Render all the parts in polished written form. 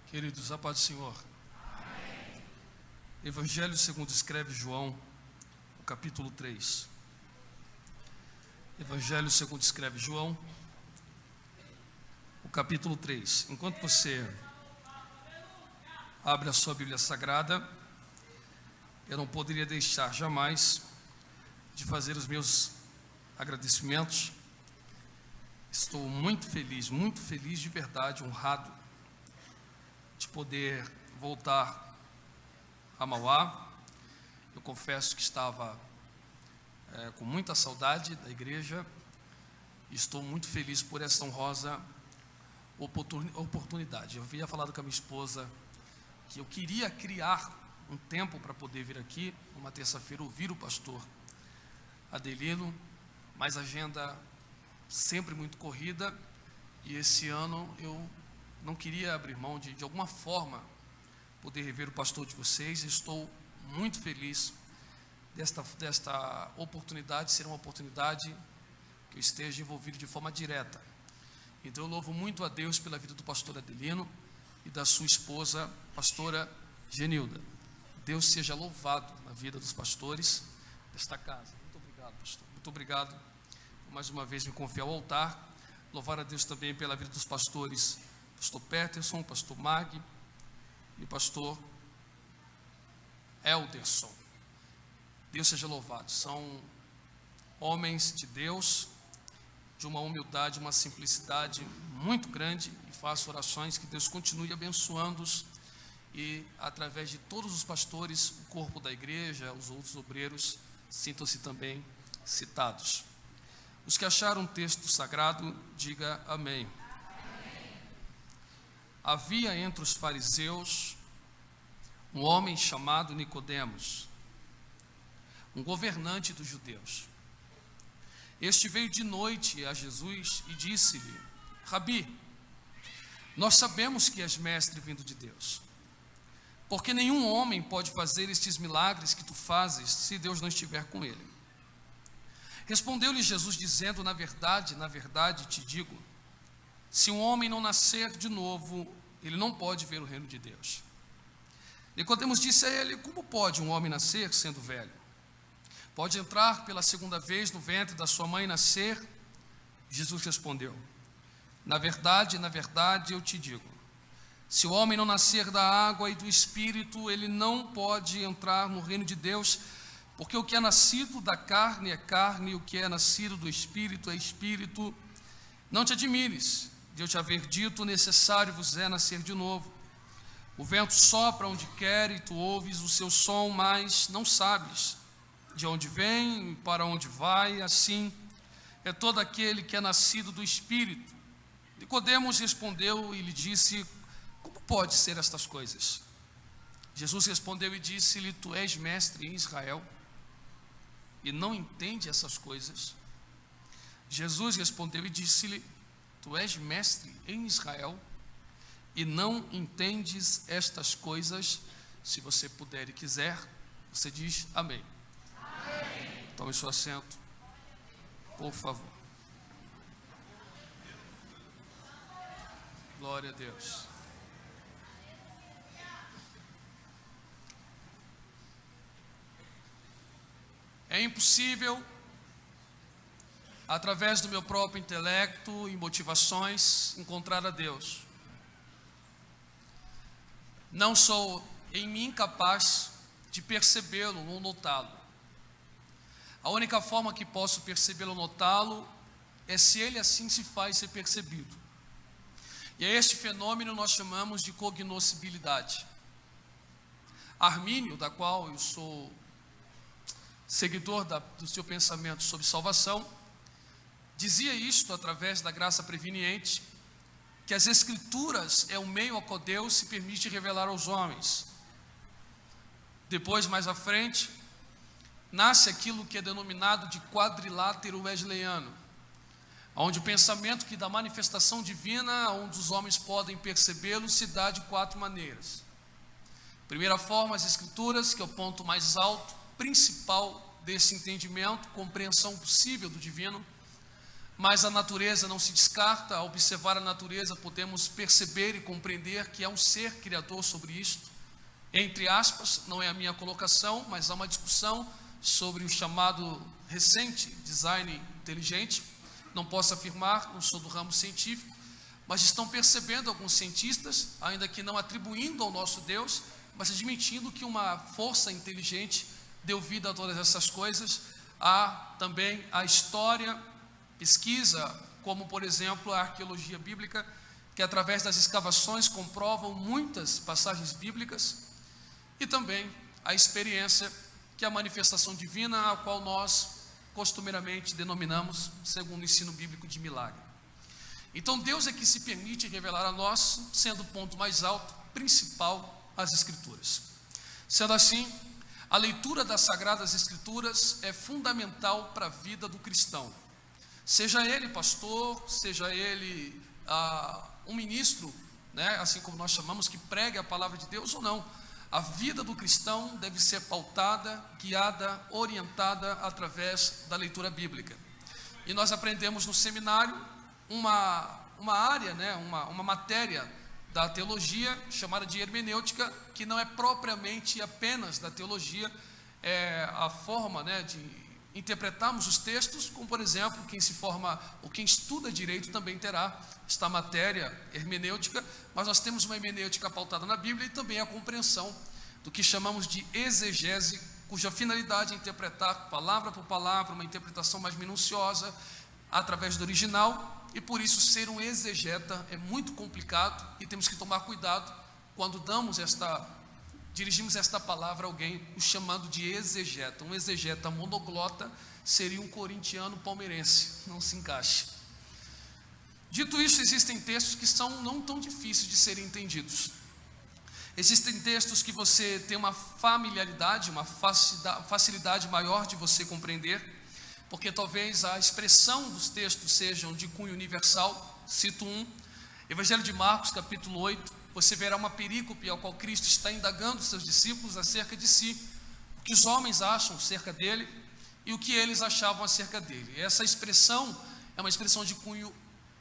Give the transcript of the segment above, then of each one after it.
Queridos, a paz do Senhor. Amém. Evangelho segundo escreve João, o capítulo 3. Evangelho segundo escreve João, o capítulo 3. Enquanto você abre a sua Bíblia Sagrada, eu não poderia deixar jamais de fazer os meus agradecimentos. Estou muito feliz de verdade, honrado de poder voltar a Mauá. Eu confesso que estava com muita saudade da igreja e estou muito feliz por essa honrosa oportunidade. Eu havia falado com a minha esposa que eu queria criar um tempo para poder vir aqui, uma terça-feira, ouvir o pastor Adelino, mas a agenda sempre muito corrida, e esse ano eu não queria abrir mão de alguma forma poder rever o pastor de vocês. Estou muito feliz desta oportunidade, ser uma oportunidade que eu esteja envolvido de forma direta. Então eu louvo muito a Deus pela vida do pastor Adelino e da sua esposa, pastora Genilda. Deus seja louvado na vida dos pastores desta casa. Muito obrigado, pastor. Muito obrigado por mais uma vez me confiar ao altar. Louvar a Deus também pela vida dos pastores pastor Peterson, pastor Mag e o pastor Elderson. Deus seja louvado. São homens de Deus, de uma humildade, uma simplicidade muito grande, e faço orações que Deus continue abençoando-os e, através de todos os pastores, o corpo da igreja, os outros obreiros, sintam-se também citados. Os que acharam o texto sagrado, diga amém. Havia entre os fariseus um homem chamado Nicodemos, um governante dos judeus. Este veio de noite a Jesus e disse-lhe: Rabi, nós sabemos que és mestre vindo de Deus, porque nenhum homem pode fazer estes milagres que tu fazes se Deus não estiver com ele. Respondeu-lhe Jesus dizendo: na verdade te digo, se um homem não nascer de novo, ele não pode ver o reino de Deus. Nicodemos disse a ele: como pode um homem nascer sendo velho? Pode entrar pela segunda vez no ventre da sua mãe e nascer? Jesus respondeu: na verdade eu te digo, se o homem não nascer da água e do Espírito, ele não pode entrar no reino de Deus, porque o que é nascido da carne é carne, e o que é nascido do Espírito é Espírito. Não te admires de eu te haver dito: necessário vos é nascer de novo. O vento sopra onde quer e tu ouves o seu som, mas não sabes de onde vem e para onde vai. Assim é todo aquele que é nascido do Espírito. Nicodemos respondeu e lhe disse: como pode ser estas coisas? Jesus respondeu e disse-lhe: tu és mestre em Israel e não entende essas coisas? Jesus respondeu e disse-lhe: tu és mestre em Israel e não entendes estas coisas? Se você puder e quiser, você diz amém. Amém. Tome seu assento, por favor. Glória a Deus. É impossível, através do meu próprio intelecto e motivações, encontrar a Deus. Não sou em mim capaz de percebê-lo ou notá-lo. A única forma que posso percebê-lo ou notá-lo é se ele assim se faz ser percebido. E a este fenômeno nós chamamos de cognoscibilidade. Armínio, da qual eu sou seguidor do seu pensamento sobre salvação, dizia isto através da graça preveniente, que as Escrituras é o meio a qual Deus se permite revelar aos homens. Depois, mais à frente, nasce aquilo que é denominado de quadrilátero wesleyano, onde o pensamento que da manifestação divina, onde os homens podem percebê-lo, se dá de 4 maneiras. Primeira forma, as Escrituras, que é o ponto mais alto, principal desse entendimento, compreensão possível do divino. mas a natureza não se descarta. Ao observar a natureza, podemos perceber e compreender que há um ser criador sobre isto. Entre aspas, não é a minha colocação, mas há uma discussão sobre o chamado recente design inteligente. Não posso afirmar, não sou do ramo científico, mas estão percebendo alguns cientistas, ainda que não atribuindo ao nosso Deus, mas admitindo que uma força inteligente deu vida a todas essas coisas. Há também a história, pesquisa, como por exemplo a arqueologia bíblica, que através das escavações comprovam muitas passagens bíblicas, e também a experiência, que é a manifestação divina, a qual nós costumeiramente denominamos, segundo o ensino bíblico, de milagre. Então Deus é que se permite revelar a nós, sendo o ponto mais alto, principal, as Escrituras. Sendo assim, a leitura das Sagradas Escrituras é fundamental para a vida do cristão. Seja ele pastor, seja ele um ministro, né, assim como nós chamamos, que pregue a palavra de Deus ou não. A vida do cristão deve ser pautada, guiada, orientada através da leitura bíblica. E nós aprendemos no seminário uma área, né, uma matéria da teologia chamada de hermenêutica, que não é propriamente apenas da teologia, é a forma, né, de interpretarmos os textos, como por exemplo, quem se forma ou quem estuda direito também terá esta matéria hermenêutica, mas nós temos uma hermenêutica pautada na Bíblia e também a compreensão do que chamamos de exegese, cuja finalidade é interpretar palavra por palavra, uma interpretação mais minuciosa através do original, e por isso ser um exegeta é muito complicado e temos que tomar cuidado quando dirigimos esta palavra a alguém, o chamando de exegeta. Um exegeta monoglota seria um corintiano palmeirense, não se encaixa. Dito isso, existem textos que são não tão difíceis de serem entendidos. Existem textos que você tem uma familiaridade, uma facilidade maior de você compreender, porque talvez a expressão dos textos sejam de cunho universal. Cito Evangelho de Marcos, capítulo 8, você verá uma perícope ao qual Cristo está indagando os seus discípulos acerca de si, o que os homens acham acerca dele e o que eles achavam acerca dele. Essa expressão é uma expressão de cunho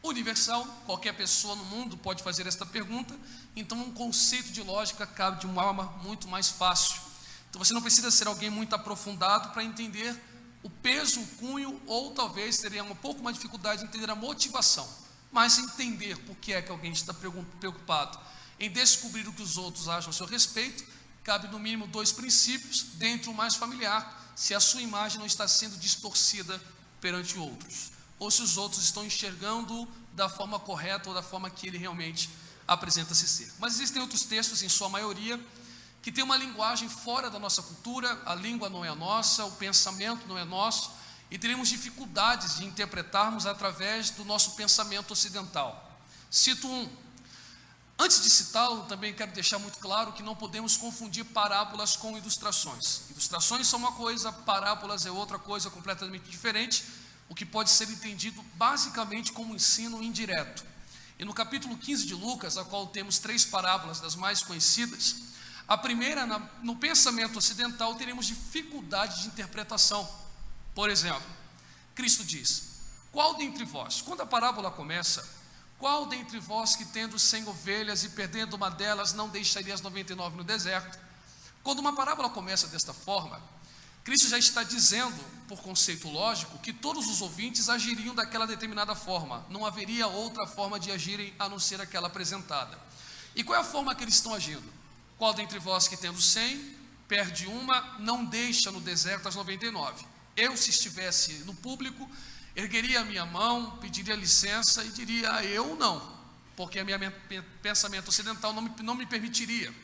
universal, qualquer pessoa no mundo pode fazer esta pergunta, então um conceito de lógica cabe de uma forma muito mais fácil. Então você não precisa ser alguém muito aprofundado para entender o peso, o cunho, ou talvez teria um pouco mais de dificuldade de entender a motivação, mas entender por que é que alguém está preocupado em descobrir o que os outros acham a seu respeito. Cabe no mínimo 2 princípios, dentre o mais familiar: se a sua imagem não está sendo distorcida perante outros, ou se os outros estão enxergando da forma correta ou da forma que ele realmente apresenta-se ser. Mas existem outros textos, em sua maioria, que tem uma linguagem fora da nossa cultura. A língua não é a nossa, o pensamento não é nosso, e teremos dificuldades de interpretarmos através do nosso pensamento ocidental. Cito Antes de citá-lo, também quero deixar muito claro que não podemos confundir parábolas com ilustrações. Ilustrações são uma coisa, parábolas é outra coisa completamente diferente, o que pode ser entendido basicamente como ensino indireto. E no capítulo 15 de Lucas, a qual temos 3 parábolas das mais conhecidas, a primeira, no pensamento ocidental, teremos dificuldade de interpretação. Por exemplo, Cristo diz: qual dentre vós, quando a parábola começa, qual dentre vós que tendo 100 ovelhas e perdendo uma delas não deixaria as 99 no deserto? Quando uma parábola começa desta forma, Cristo já está dizendo, por conceito lógico, que todos os ouvintes agiriam daquela determinada forma. Não haveria outra forma de agirem a não ser aquela apresentada. E qual é a forma que eles estão agindo? Qual dentre vós que tendo 100, perde uma, não deixa no deserto as 99? Eu, se estivesse no público, ergueria a minha mão, pediria licença e diria: eu não, porque a minha pensamento ocidental não me permitiria.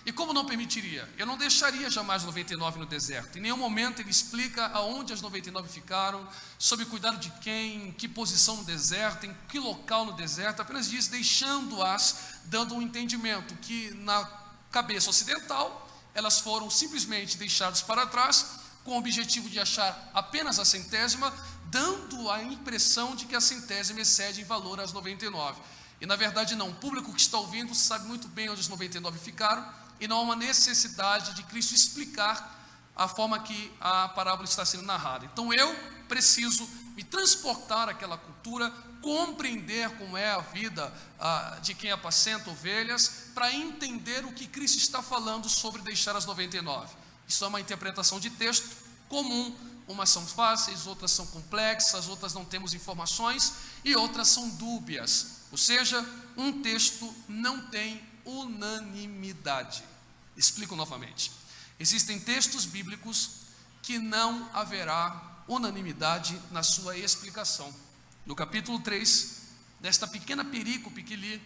E como não permitiria? Eu não deixaria jamais 99 no deserto. Em nenhum momento ele explica aonde as 99 ficaram, sob cuidado de quem, em que posição no deserto, em que local no deserto. Apenas diz deixando-as, dando um entendimento que na cabeça ocidental elas foram simplesmente deixadas para trás, com o objetivo de achar apenas a centésima, dando a impressão de que a centésima excede em valor às 99. E na verdade não, o público que está ouvindo sabe muito bem onde as 99 ficaram, e não há uma necessidade de Cristo explicar a forma que a parábola está sendo narrada. Então eu preciso me transportar àquela cultura, compreender como é a vida de quem apacenta ovelhas, para entender o que Cristo está falando sobre deixar as 99. Isso é uma interpretação de texto comum. Umas são fáceis, outras são complexas, outras não temos informações e outras são dúbias. Ou seja, um texto não tem unanimidade. Explico novamente. Existem textos bíblicos que não haverá unanimidade na sua explicação. No capítulo 3, desta pequena perícope que li,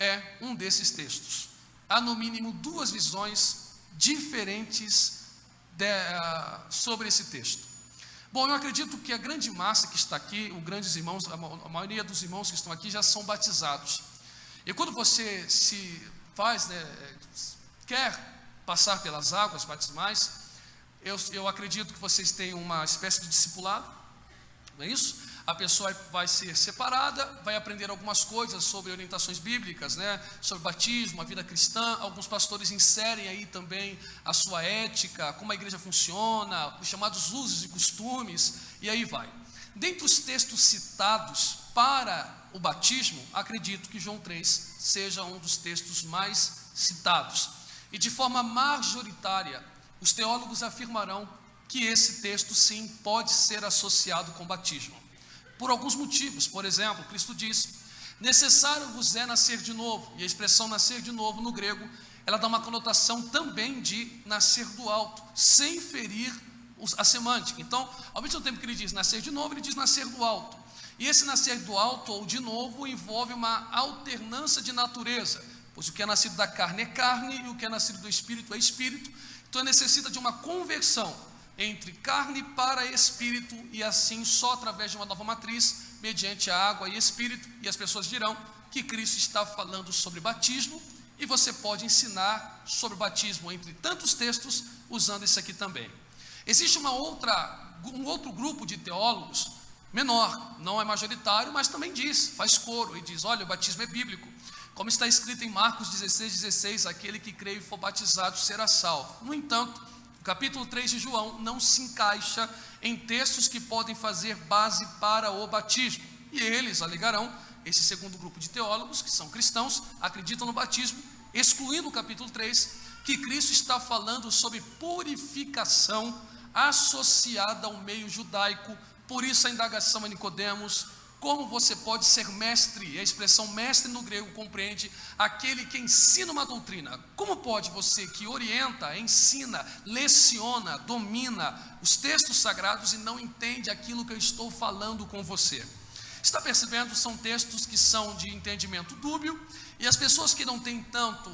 é um desses textos. Há no mínimo duas visões diferentes sobre esse texto. Bom, eu acredito que a grande massa que está aqui, os grandes irmãos, a maioria dos irmãos que estão aqui já são batizados. E quando você quer passar pelas águas batismais, eu acredito que vocês têm uma espécie de discipulado, não é isso? A pessoa vai ser separada, vai aprender algumas coisas sobre orientações bíblicas, sobre batismo, a vida cristã. Alguns pastores inserem aí também a sua ética, como a igreja funciona, os chamados usos e costumes, e aí vai. Dentre os textos citados para o batismo, acredito que João 3 seja um dos textos mais citados. E de forma majoritária, os teólogos afirmarão que esse texto sim pode ser associado com batismo. Por alguns motivos. Por exemplo, Cristo diz: necessário vos é nascer de novo. E a expressão nascer de novo no grego, ela dá uma conotação também de nascer do alto, sem ferir a semântica. Então, ao mesmo tempo que ele diz nascer de novo, ele diz nascer do alto. E esse nascer do alto ou de novo envolve uma alternância de natureza, pois o que é nascido da carne é carne e o que é nascido do espírito é espírito. Então necessita de uma conversão entre carne para espírito, e assim só através de uma nova matriz, mediante a água e espírito. E as pessoas dirão que Cristo está falando sobre batismo, e você pode ensinar sobre batismo entre tantos textos, usando isso aqui também. Existe um outro grupo de teólogos, menor, não é majoritário, mas também faz coro e diz: olha, o batismo é bíblico, como está escrito em Marcos 16:16, aquele que crê e for batizado será salvo. No entanto, capítulo 3 de João não se encaixa em textos que podem fazer base para o batismo. E eles alegarão, esse segundo grupo de teólogos, que são cristãos, acreditam no batismo, excluindo o capítulo 3, que Cristo está falando sobre purificação associada ao meio judaico. Por isso a indagação a Nicodemos: como você pode ser mestre? E a expressão mestre no grego compreende aquele que ensina uma doutrina. Como pode você que orienta, ensina, leciona, domina os textos sagrados e não entende aquilo que eu estou falando com você? Está percebendo? São textos que são de entendimento dúbio, e as pessoas que não têm tanto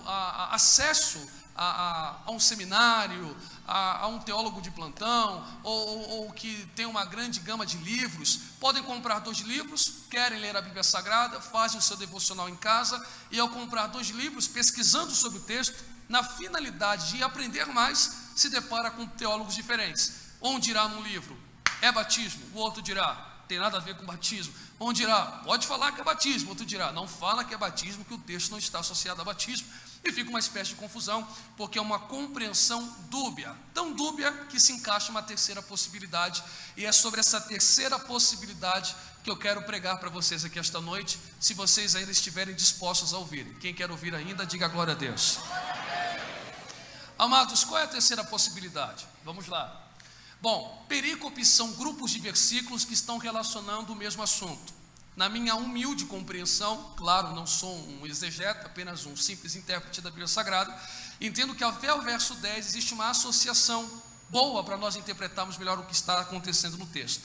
acesso a um seminário, a um teólogo de plantão, ou que tem uma grande gama de livros, podem comprar 2 livros, querem ler a Bíblia Sagrada, fazem o seu devocional em casa, e ao comprar 2 livros, pesquisando sobre o texto, na finalidade de aprender mais, se depara com teólogos diferentes. Um dirá num livro: é batismo. O outro dirá: tem nada a ver com batismo. Um dirá: pode falar que é batismo. Outro dirá: não fala que é batismo, que o texto não está associado a batismo. E fica uma espécie de confusão, porque é uma compreensão dúbia, tão dúbia que se encaixa uma terceira possibilidade. E é sobre essa terceira possibilidade que eu quero pregar para vocês aqui esta noite, se vocês ainda estiverem dispostos a ouvirem. Quem quer ouvir ainda, diga glória a Deus. Amados, qual é a terceira possibilidade? Vamos lá. Bom, perícopes são grupos de versículos que estão relacionando o mesmo assunto. Na minha humilde compreensão, claro, não sou um exegeta, apenas um simples intérprete da Bíblia Sagrada, entendo que até o verso 10 existe uma associação boa para nós interpretarmos melhor o que está acontecendo no texto.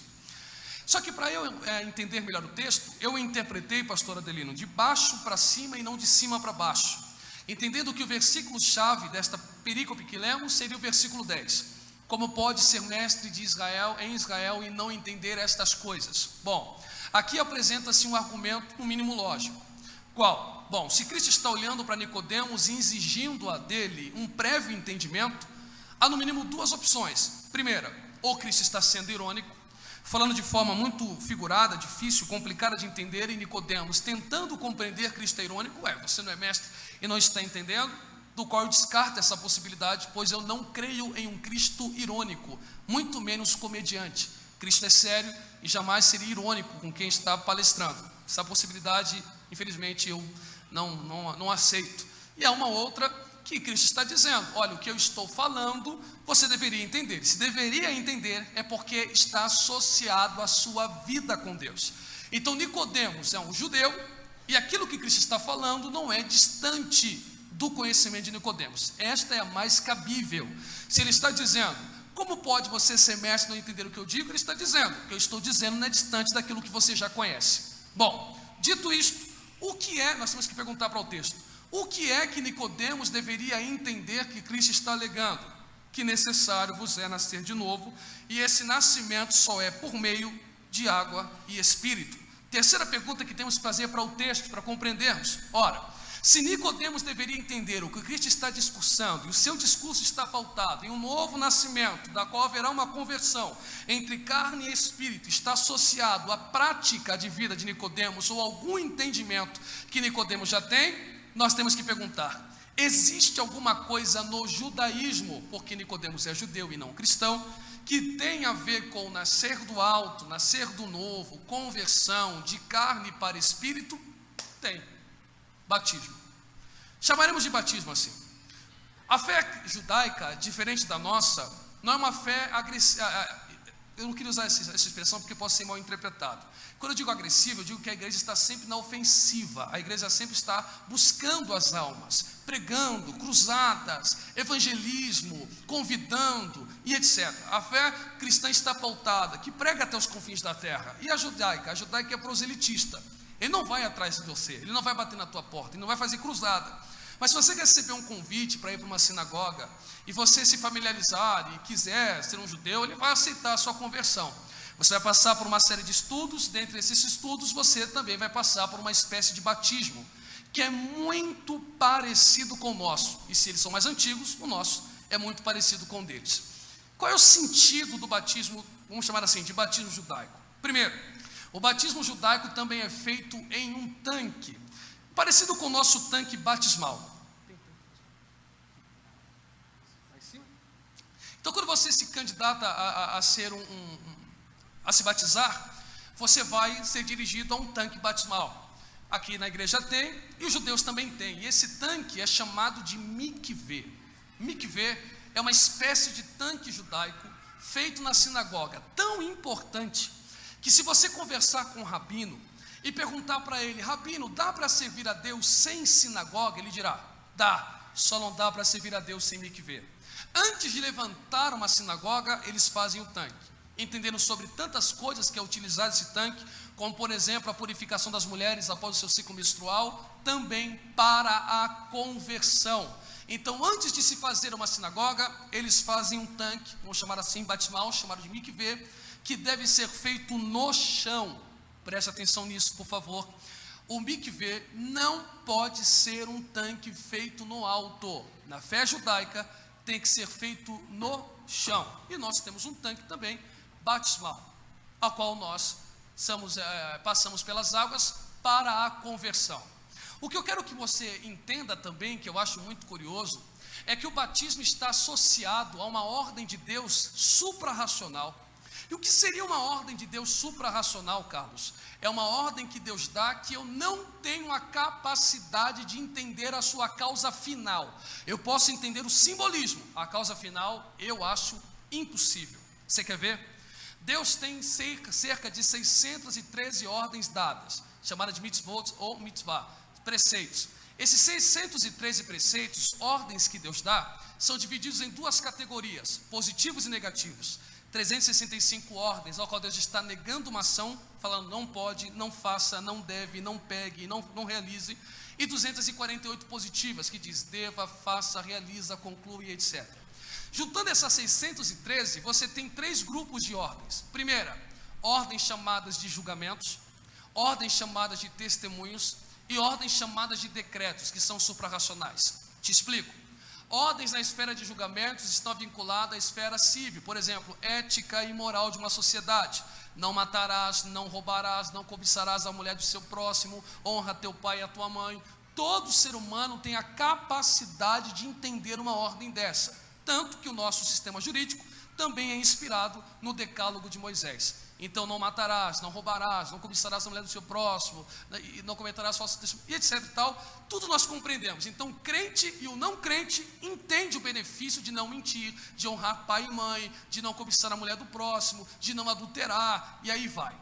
Só que para eu entender melhor o texto, eu interpretei, pastor Adelino, de baixo para cima e não de cima para baixo, entendendo que o versículo-chave desta perícope que lemos seria o versículo 10. Como pode ser mestre de Israel em Israel e não entender estas coisas? Bom, aqui apresenta-se um argumento no mínimo lógico. Qual? Bom, se Cristo está olhando para Nicodemos e exigindo dele um prévio entendimento, há no mínimo 2 opções. Primeira, ou Cristo está sendo irônico, falando de forma muito figurada, difícil, complicada de entender, e Nicodemos tentando compreender Cristo é irônico. Você não é mestre e não está entendendo? Do qual eu descarto essa possibilidade, pois eu não creio em um Cristo irônico, muito menos comediante. Cristo é sério e jamais seria irônico com quem está palestrando. Essa possibilidade, infelizmente, eu não aceito. E há uma outra que Cristo está dizendo: olha, o que eu estou falando, você deveria entender. Se deveria entender, é porque está associado à sua vida com Deus. Então Nicodemos é um judeu, e aquilo que Cristo está falando não é distante do conhecimento de Nicodemos. Esta é a mais cabível. Se ele está dizendo: como pode você ser mestre e não entender o que eu digo? Ele está dizendo: o que eu estou dizendo não é distante daquilo que você já conhece. Bom, dito isto, nós temos que perguntar para o texto: o que é que Nicodemos deveria entender que Cristo está alegando? Que necessário vos é nascer de novo, e esse nascimento só é por meio de água e espírito. Terceira pergunta que temos que fazer para o texto, para compreendermos: ora, se Nicodemos deveria entender o que Cristo está discursando, e o seu discurso está pautado em um novo nascimento, da qual haverá uma conversão entre carne e espírito, está associado à prática de vida de Nicodemos, ou algum entendimento que Nicodemos já tem, nós temos que perguntar: existe alguma coisa no judaísmo, porque Nicodemos é judeu e não cristão, que tem a ver com nascer do alto, nascer do novo, conversão de carne para espírito? Tem. Batismo. Chamaremos de batismo assim. A fé judaica, diferente da nossa, não é uma fé agressiva. Eu não queria usar essa expressão porque pode ser mal interpretado. Quando eu digo agressivo, eu digo que a igreja está sempre na ofensiva. A igreja sempre está buscando as almas, pregando, cruzadas, evangelismo, convidando e etc. A fé cristã está pautada, que prega até os confins da terra. E a judaica é proselitista. Ele não vai atrás de você, ele não vai bater na tua porta, ele não vai fazer cruzada. Mas se você receber um convite para ir para uma sinagoga, e você se familiarizar e quiser ser um judeu, ele vai aceitar a sua conversão. Você vai passar por uma série de estudos, dentre esses estudos você também vai passar por uma espécie de batismo, que é muito parecido com o nosso. E se eles são mais antigos, o nosso é muito parecido com o deles. Qual é o sentido do batismo, vamos chamar assim, de batismo judaico? Primeiro, o batismo judaico também é feito em um tanque, parecido com o nosso tanque batismal. Então, quando você se candidata a se batizar, você vai ser dirigido a um tanque batismal. Aqui na igreja tem, e os judeus também têm. E esse tanque é chamado de mikvê. Mikvê é uma espécie de tanque judaico feito na sinagoga, tão importante que se você conversar com um rabino e perguntar para ele: rabino, dá para servir a Deus sem sinagoga? Ele dirá: dá, só não dá para servir a Deus sem mikvê. Antes de levantar uma sinagoga, eles fazem o tanque, entendendo sobre tantas coisas que é utilizado esse tanque, como por exemplo a purificação das mulheres após o seu ciclo menstrual, também para a conversão. Então, antes de se fazer uma sinagoga, eles fazem um tanque, vamos chamar assim, batismal, chamado de mikvê, que deve ser feito no chão. Preste atenção nisso, por favor. O mikvê não pode ser um tanque feito no alto. Na fé judaica, tem que ser feito no chão. E nós temos um tanque também batismal, a qual nós passamos pelas águas para a conversão. O que eu quero que você entenda também, que eu acho muito curioso, é que o batismo está associado a uma ordem de Deus suprarracional. E o que seria uma ordem de Deus suprarracional, Carlos? É uma ordem que Deus dá que eu não tenho a capacidade de entender a sua causa final. Eu posso entender o simbolismo, a causa final eu acho impossível. Você quer ver? Deus tem cerca de 613 ordens dadas, chamadas de mitzvot ou mitzvah, preceitos. Esses 613 preceitos, ordens que Deus dá, são divididos em duas categorias, positivos e negativos. 365 ordens, ao qual Deus está negando uma ação, falando não pode, não faça, não deve, não pegue, não realize, e 248 positivas, que diz deva, faça, realiza, conclui, etc. Juntando essas 613, você tem três grupos de ordens. Primeira, ordens chamadas de julgamentos, ordens chamadas de testemunhos e ordens chamadas de decretos, que são suprarracionais. Te explico. Ordens na esfera de julgamentos estão vinculadas à esfera civil, por exemplo, ética e moral de uma sociedade. Não matarás, não roubarás, não cobiçarás a mulher do seu próximo, honra teu pai e a tua mãe. Todo ser humano tem a capacidade de entender uma ordem dessa, tanto que o nosso sistema jurídico também é inspirado no decálogo de Moisés. Então, não matarás, não roubarás, não cobiçarás a mulher do seu próximo, e não cometerás falso testemunho, e etc e tal. Tudo nós compreendemos. Então, o crente e o não crente entende o benefício de não mentir, de honrar pai e mãe, de não cobiçar a mulher do próximo, de não adulterar, e aí vai.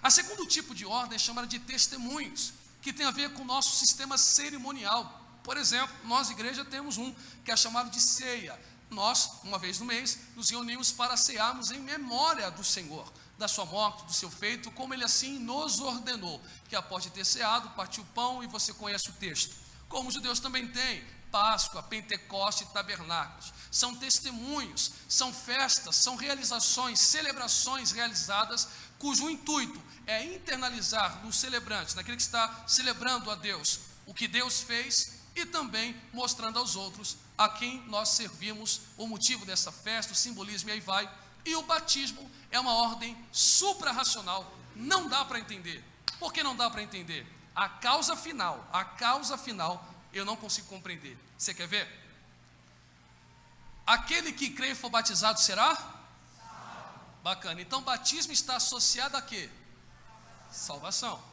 A segundo tipo de ordem é chamada de testemunhos, que tem a ver com o nosso sistema cerimonial. Por exemplo, nós, igreja, temos um que é chamado de ceia. Nós, uma vez no mês, nos reunimos para cearmos em memória do Senhor, da sua morte, do seu feito, como Ele assim nos ordenou, que após de ter ceado, partiu o pão, e você conhece o texto. Como os judeus também têm Páscoa, Pentecoste e Tabernáculos. São testemunhos, são festas, são realizações, celebrações realizadas, cujo intuito é internalizar no celebrante, naquele que está celebrando a Deus, o que Deus fez, e também mostrando aos outros a quem nós servimos, o motivo dessa festa, o simbolismo, e aí vai. E o batismo é uma ordem suprarracional, não dá para entender. Por que não dá para entender? A causa final eu não consigo compreender. Você quer ver? Aquele que crê e for batizado será? Bacana, então batismo está associado a quê? Salvação.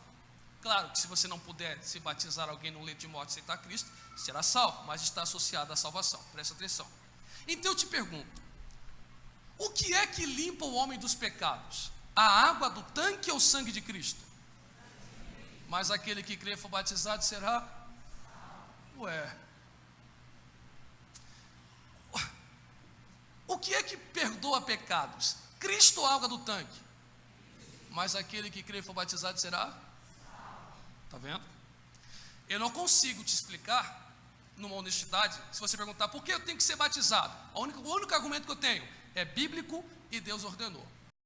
Claro que se você não puder se batizar alguém no leito de morte e aceitar Cristo, será salvo, mas está associado à salvação, presta atenção. Então eu te pergunto, o que é que limpa o homem dos pecados? A água do tanque ou o sangue de Cristo? Mas aquele que crê e for batizado será? O que é que perdoa pecados? Cristo ou a água do tanque? Mas aquele que crê e for batizado será? Está vendo? Eu não consigo te explicar, numa honestidade, se você perguntar por que eu tenho que ser batizado. O único argumento que eu tenho é bíblico e Deus ordenou.